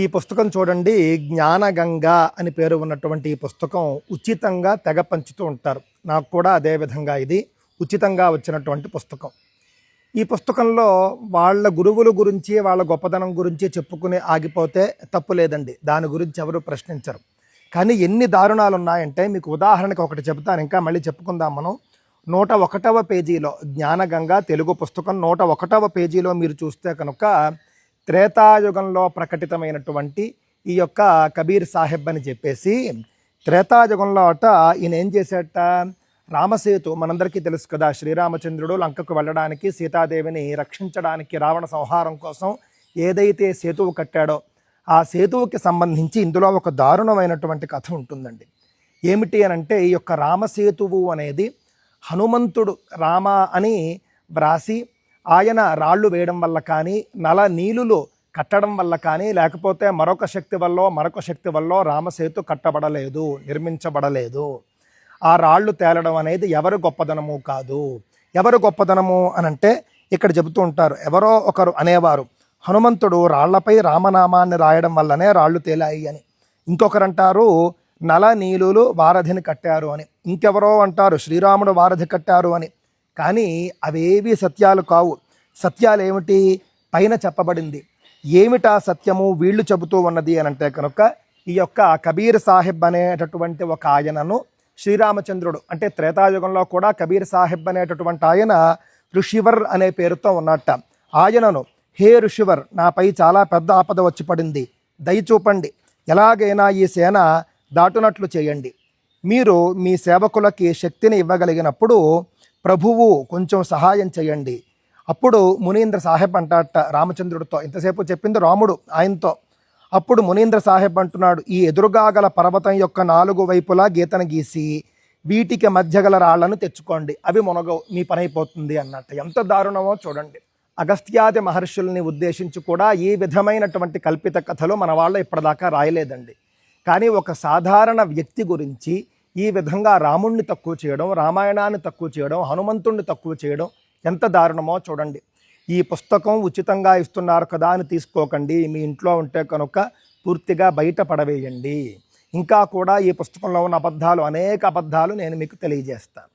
ఈ పుస్తకం చూడండి, జ్ఞానగంగ అని పేరు ఉన్నటువంటి ఈ పుస్తకం ఉచితంగా తెగ పంచుతూ ఉంటారు. నాకు కూడా అదే విధంగా ఇది ఉచితంగా వచ్చినటువంటి పుస్తకం. ఈ పుస్తకంలో వాళ్ళ గురువుల గురించి, వాళ్ళ గొప్పదనం గురించి చెప్పుకుని ఆగిపోతే తప్పు లేదండి. దాని గురించి ఎవరు ప్రశ్నించరు. కానీ ఎన్ని దారుణాలు ఉన్నాయంటే, మీకు ఉదాహరణకు ఒకటి చెబుతాను, ఇంకా మళ్ళీ చెప్పుకుందాం మనం. 101వ పేజీలో, జ్ఞానగంగ తెలుగు పుస్తకం 101వ పేజీలో మీరు చూస్తే కనుక త్రేతాయుగంలో ప్రకటితమైనటువంటి ఈ యొక్క కబీర్ సాహెబ్ అని చెప్పేసి, త్రేతాయుగంలో ఈయన ఏం చేశాట, రామసేతు మనందరికీ తెలుసు కదా, శ్రీరామచంద్రుడు లంకకు వెళ్ళడానికి, సీతాదేవిని రక్షించడానికి, రావణ సంహారం కోసం ఏదైతే సేతువు కట్టాడో ఆ సేతువుకి సంబంధించి ఇందులో ఒక దారుణమైనటువంటి కథ ఉంటుందండి. ఏమిటి అనంటే, ఈ యొక్క రామసేతువు అనేది హనుమంతుడు రామ అని వ్రాసి ఆయన రాళ్ళు వేయడం వల్ల కానీ, నల నీలులు కట్టడం వల్ల కానీ, లేకపోతే మరొక శక్తి వల్ల రామసేతు కట్టబడలేదు, నిర్మించబడలేదు. ఆ రాళ్ళు తేలడం అనేది ఎవరు గొప్పదనము కాదు. ఎవరు గొప్పదనము అనంటే ఇక్కడ చెబుతూ ఉంటారు, ఎవరో ఒకరు అనేవారు హనుమంతుడు రాళ్లపై రామనామాన్ని రాయడం వల్లనే రాళ్ళు తేలాయి అని. ఇంకొకరు అంటారు నల నీలులు వారధిని కట్టారు అని. ఇంకెవరో అంటారు శ్రీరాముడు వారధి కట్టారు అని. కానీ అవేవి సత్యాలు కావు. సత్యాలు ఏమిటి? పైన చెప్పబడింది. ఏమిటా సత్యము వీళ్ళు చెబుతూ ఉన్నది అని అంటే కనుక, ఈ యొక్క కబీర్ సాహెబ్ అనేటటువంటి ఒక ఆయనను శ్రీరామచంద్రుడు, అంటే త్రేతాయుగంలో కూడా కబీర్ సాహెబ్ అనేటటువంటి ఆయన ఋషివర్ అనే పేరుతో ఉన్నట్ట. ఆయనను, హే ఋషివర్, నాపై చాలా పెద్ద ఆపద వచ్చి పడింది, దయచూపండి, ఎలాగైనా ఈ సేన దాటునట్లు చేయండి. మీరు మీ సేవకులకి శక్తిని ఇవ్వగలిగినప్పుడు ప్రభువు కొంచెం సహాయం చేయండి. అప్పుడు మునీంద్ర సాహెబ్ అంటాట రామచంద్రుడితో, ఇంతసేపు చెప్పింది రాముడు ఆయనతో. అప్పుడు మునీంద్ర సాహెబ్ అంటున్నాడు, ఈ ఎదురుగా గల పర్వతం యొక్క 4 వైపులా గీతను గీసి వీటికి మధ్య గల రాళ్లను తెచ్చుకోండి, అవి మునగవు, మీ పని అయిపోతుంది అన్నట్టు. ఎంత దారుణమో చూడండి. అగస్త్యాది మహర్షుల్ని ఉద్దేశించి కూడా ఈ విధమైనటువంటి కల్పిత కథలు మన వాళ్ళు ఇప్పటిదాకా రాయలేదండి. కానీ ఒక సాధారణ వ్యక్తి గురించి ఈ విధంగా రాముణ్ణి తక్కువ చేయడం, రామాయణాన్ని తక్కువ చేయడం, హనుమంతుణ్ణి తక్కువ చేయడం ఎంత దారుణమో చూడండి. ఈ పుస్తకం ఉచితంగా ఇస్తున్నారు కదా అని తీసుకోకండి. మీ ఇంట్లో ఉంటే కనుక పూర్తిగా బయట పడవేయండి. ఇంకా కూడా ఈ పుస్తకంలో ఉన్న అనేక అబద్ధాలు నేను మీకు తెలియజేస్తాను.